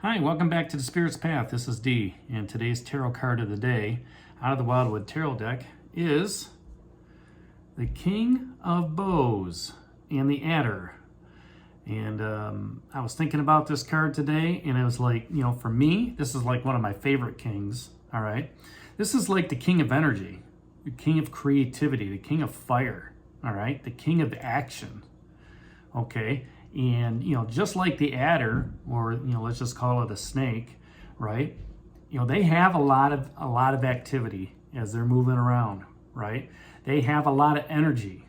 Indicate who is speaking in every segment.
Speaker 1: Hi, welcome back to the Spirit's Path. This is Dee, and today's tarot card of the day out of the Wildwood Tarot deck is the King of Bows and the Adder. And I was thinking about this card today, and it was like, for me, this is like one of my favorite kings, all right? This is like the king of energy, the king of creativity, the king of fire, all right? The king of action, okay? And, just like the adder, or, let's just call it a snake, right? They have a lot of activity as they're moving around, right? They have a lot of energy,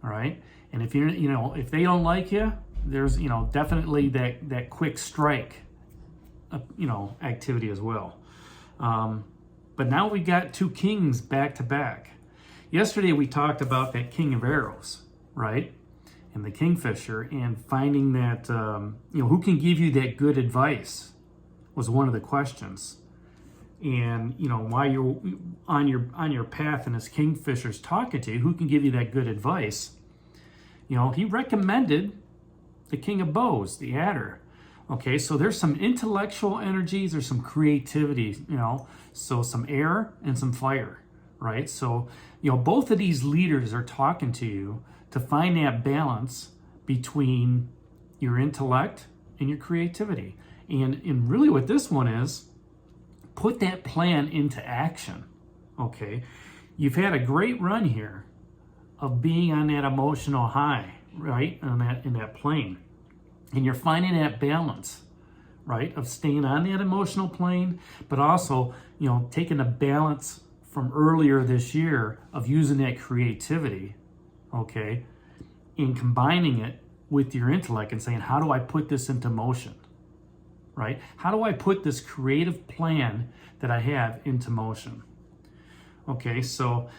Speaker 1: all right? And if if they don't like you, there's, definitely that quick strike, activity as well. But now we got two kings back to back. Yesterday we talked about that king of arrows, right? And the kingfisher, and finding that, who can give you that good advice was one of the questions. And, while you're on your path and this kingfisher's talking to you, who can give you that good advice? He recommended the king of bows, the adder. Okay, so there's some intellectual energies, there's some creativity, so some air and some fire, right? So, both of these leaders are talking to you to find that balance between your intellect and your creativity. And really what this one is, put that plan into action, okay? You've had a great run here of being on that emotional high, right, in that plane. And you're finding that balance, right, of staying on that emotional plane, but also, taking the balance from earlier this year of using that creativity, okay, and combining it with your intellect and saying, how do I put this into motion, right? How do I put this creative plan that I have into motion? Okay, so,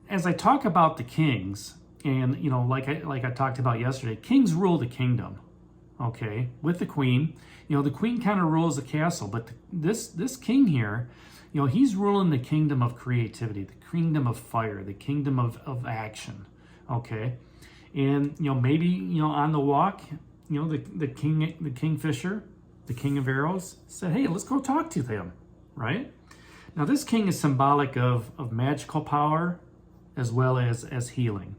Speaker 1: as I talk about the kings, and, like I talked about yesterday, kings rule the kingdom, okay, with the queen. The queen kind of rules the castle, but this king here, he's ruling the kingdom of creativity, the kingdom of fire, the kingdom of action, okay? And, maybe, on the walk, the kingfisher, the king of arrows, said, hey, let's go talk to them, right? Now, this king is symbolic of magical power as well as healing.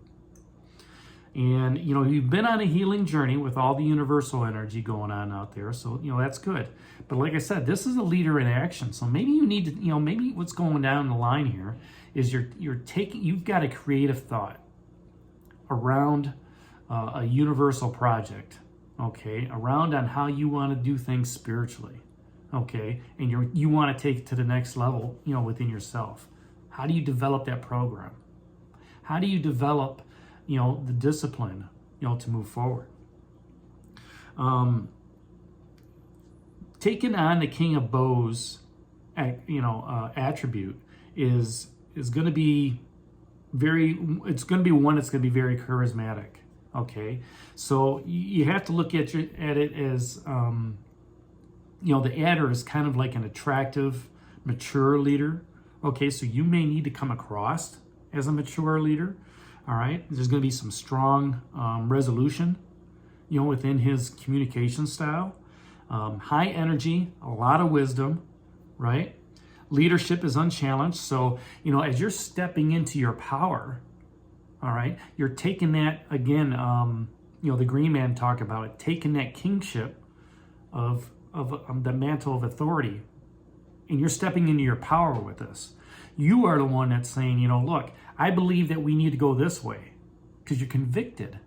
Speaker 1: And, you've been on a healing journey with all the universal energy going on out there. So, that's good. But like I said, this is a leader in action. So maybe you need to, maybe what's going down the line here is you've got a creative thought around a universal project, okay? Around on how you want to do things spiritually, okay? And you want to take it to the next level, within yourself. How do you develop that program? How do you develop the discipline, to move forward? Taking on the king of bows, attribute is going to be it's going to be one that's going to be very charismatic. Okay, so you have to look at it as, the adder is kind of like an attractive, mature leader. Okay, so you may need to come across as a mature leader. All right, there's going to be some strong resolution, within his communication style. High energy, a lot of wisdom, right? Leadership is unchallenged. So, as you're stepping into your power, all right, you're taking that, again, the Green Man talked about it, taking that kingship of the mantle of authority, and you're stepping into your power with this. You are the one that's saying, look, I believe that we need to go this way, because you're convicted,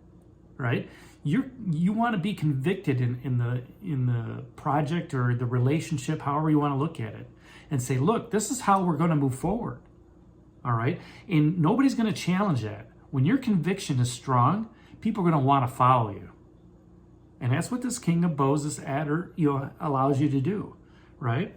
Speaker 1: right? You want to be convicted in the project or the relationship, however you want to look at it, and say, look, this is how we're going to move forward, all right? And nobody's going to challenge that. When your conviction is strong, people are going to want to follow you. And that's what this king of bows, this adder, allows you to do, right?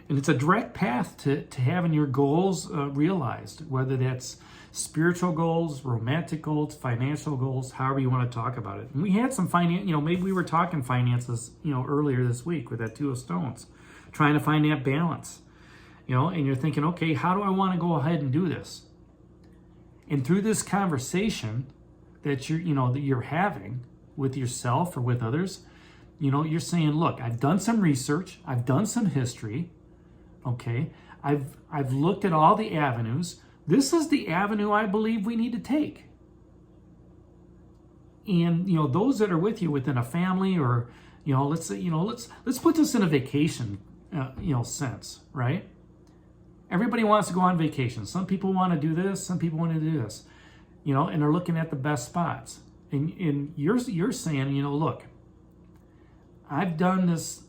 Speaker 1: And it's a direct path to having your goals realized, whether that's spiritual goals, romantic goals, financial goals, however you want to talk about it. And we had some maybe we were talking finances, earlier this week with that Two of Stones, trying to find that balance, and you're thinking, okay, how do I want to go ahead and do this? And through this conversation that you're having with yourself or with others, You know, you're saying, look, I've done some research, I've done some history, okay? I've looked at all the avenues. This is the avenue I believe we need to take. And, you know, those that are with you within a family, or, you know, let's say, you know, let's put this in a vacation, you know, sense, right? Everybody wants to go on vacation. Some people want to do this, some people want to do this, you know, and they're looking at the best spots. And you're saying, you know, look, I've done this,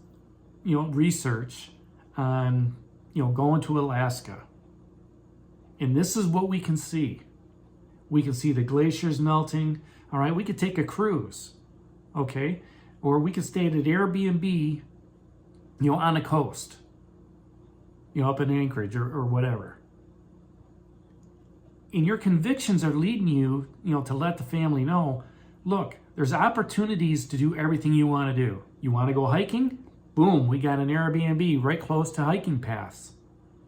Speaker 1: you know, research on, you know, going to Alaska. And this is what we can see. We can see the glaciers melting. All right, we could take a cruise, okay? Or we could stay at an Airbnb, you know, on the coast, you know, up in Anchorage or whatever. And your convictions are leading you, you know, to let the family know, look, there's opportunities to do everything you want to do. You want to go hiking? Boom, we got an Airbnb right close to hiking paths,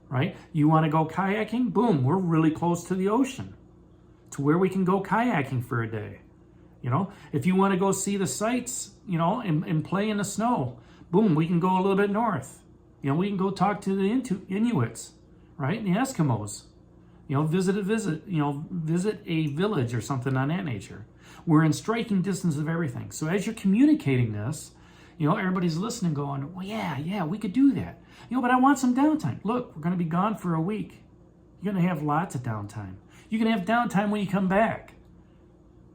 Speaker 1: right? You want to go kayaking? Boom, we're really close to the ocean, to where we can go kayaking for a day. You know, if you want to go see the sights, you know, and play in the snow, boom, we can go a little bit north. You know, we can go talk to the Inuits, right? And the Eskimos. You know, visit a village or something on that nature. We're in striking distance of everything. So as you're communicating this, you know, everybody's listening going, well, yeah, we could do that. You know, but I want some downtime. Look, we're going to be gone for a week. You're going to have lots of downtime. You can have downtime when you come back.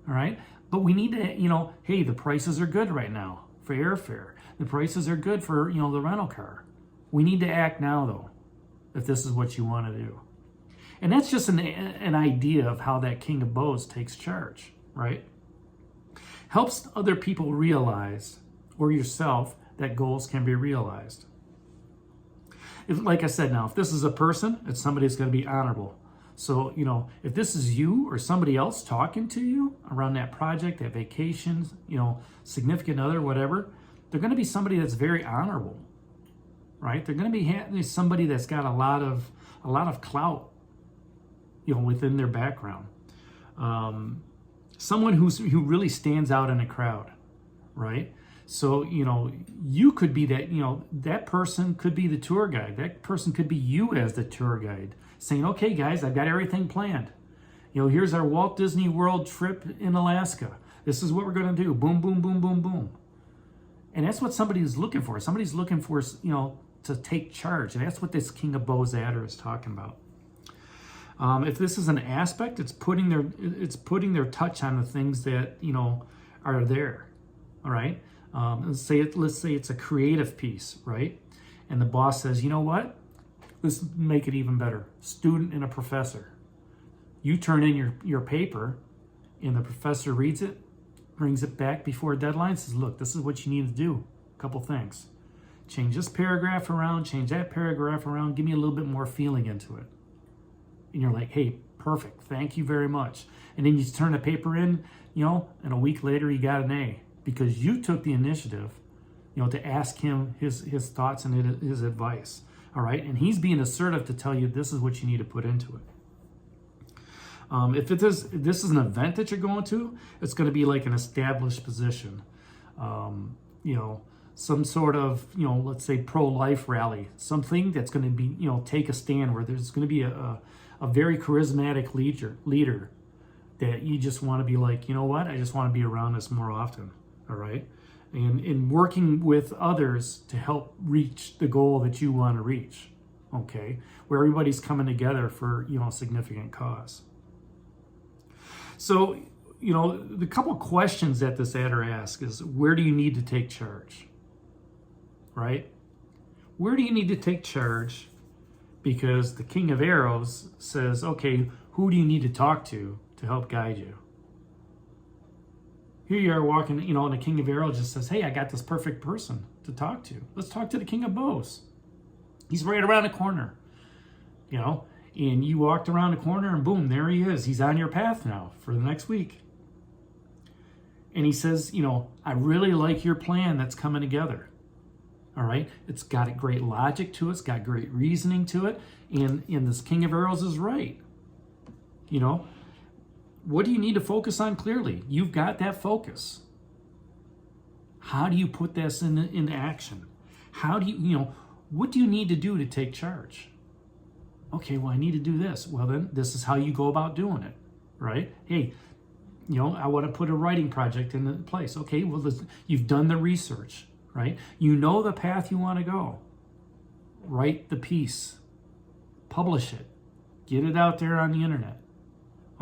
Speaker 1: All right? But we need to, you know, hey, the prices are good right now for airfare. The prices are good for, you know, the rental car. We need to act now, though, if this is what you want to do. And that's just an idea of how that King of Bows takes charge, right? Helps other people realize, or yourself, that goals can be realized. Like I said, now, if this is a person, it's somebody that's going to be honorable. So, you know, if this is you or somebody else talking to you around that project, that vacation, you know, significant other, whatever, they're going to be somebody that's very honorable, right? They're going to be somebody that's got a lot of clout, you know, within their background. Someone who really stands out in a crowd, right? So, you know, you could be that, you know, that person could be the tour guide. That person could be you as the tour guide, saying, okay, guys, I've got everything planned. You know, here's our Walt Disney World trip in Alaska. This is what we're going to do. Boom, boom, boom, boom, boom. And that's what somebody's looking for. Somebody's looking for, you know, to take charge. And that's what this King of Bows adder is talking about. If this is an aspect, it's putting their touch on the things that, you know, are there. All right. Let's say it's a creative piece, right? And the boss says, you know what? Let's make it even better. Student and a professor. You turn in your paper, and the professor reads it, brings it back before a deadline, says, look, this is what you need to do. A couple things. Change this paragraph around, change that paragraph around, give me a little bit more feeling into it. And you're like, hey, perfect, thank you very much. And then you turn the paper in, you know, and a week later you got an A, because you took the initiative, you know, to ask him his thoughts and his advice. All right, and he's being assertive to tell you this is what you need to put into it. If this is an event that you're going to, it's going to be like an established position. You know, some sort of, you know, let's say pro-life rally, something that's going to be, you know, take a stand, where there's going to be a very charismatic leader that you just want to be like, you know what, I just want to be around this more often. All right. And in working with others to help reach the goal that you want to reach, okay, where everybody's coming together for, you know, a significant cause. So, you know, the couple questions that this adder asks is, where do you need to take charge, right? Where do you need to take charge? Because the King of Arrows says, okay, who do you need to talk to help guide you? Here you are walking, you know, and the King of Arrows just says, hey, I got this perfect person to talk to. Let's talk to the King of Bows. He's right around the corner, you know, and you walked around the corner and boom, there he is. He's on your path now for the next week. And he says, you know, I really like your plan that's coming together. All right. It's got a great logic to it. It's got great reasoning to it. And this King of Arrows is right. You know, what do you need to focus on clearly? You've got that focus. How do you put this into action? How do you, what do you need to do to take charge? Okay, well, I need to do this. Well, then this is how you go about doing it, right? Hey, I want to put a writing project into place. Okay, well, you've done the research, right? You know the path you want to go. Write the piece, publish it, get it out there on the internet.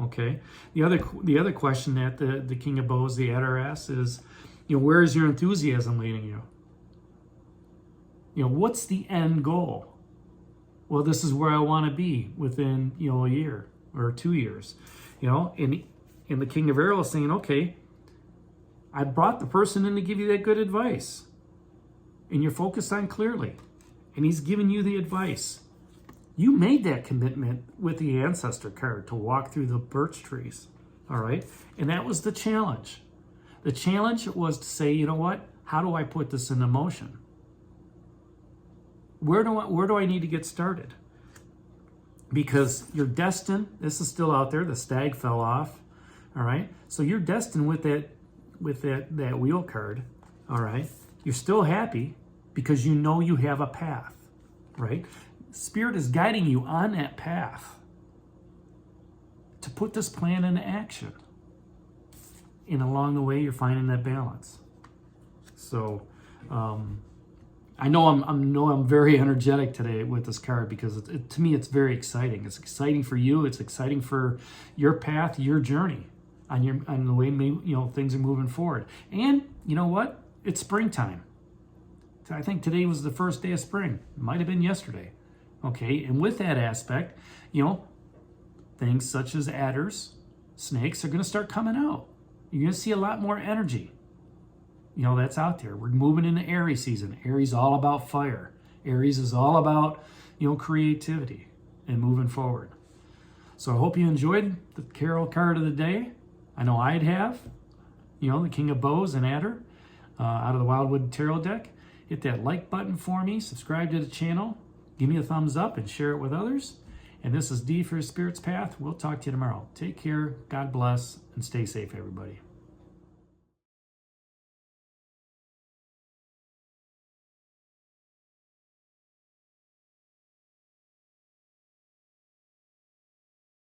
Speaker 1: Okay. The other question that the King of Bows, the Adder, asks is, where is your enthusiasm leading you? What's the end goal? Well, this is where I want to be within, a year or 2 years, and the King of Arrows saying, okay, I brought the person in to give you that good advice, and you're focused on clearly, and he's giving you the advice. You made that commitment with the ancestor card to walk through the birch trees, all right? And that was the challenge. The challenge was to say, you know what? How do I put this into motion? Where do I need to get started? Because you're destined. This is still out there. The stag fell off, all right? So you're destined with that wheel card, all right? You're still happy because you know you have a path, right? Spirit is guiding you on that path to put this plan into action. And along the way, you're finding that balance. So, I know I'm very energetic today with this card because to me it's very exciting. It's exciting for you. It's exciting for your path, your journey, on the way things are moving forward. And you know what? It's springtime. I think today was the first day of spring. It might have been yesterday. Okay, and with that aspect, things such as adders, snakes are going to start coming out. You're going to see a lot more energy. That's out there. We're moving into Aries season. Aries all about fire. Aries is all about, creativity and moving forward. So I hope you enjoyed the Tarot card of the day. I know I'd have, the King of Bows and Adder out of the Wildwood Tarot deck. Hit that like button for me. Subscribe to the channel. Give me a thumbs up and share it with others. And this is D for Spirit's Path. We'll talk to you tomorrow. Take care. God bless and stay safe, everybody.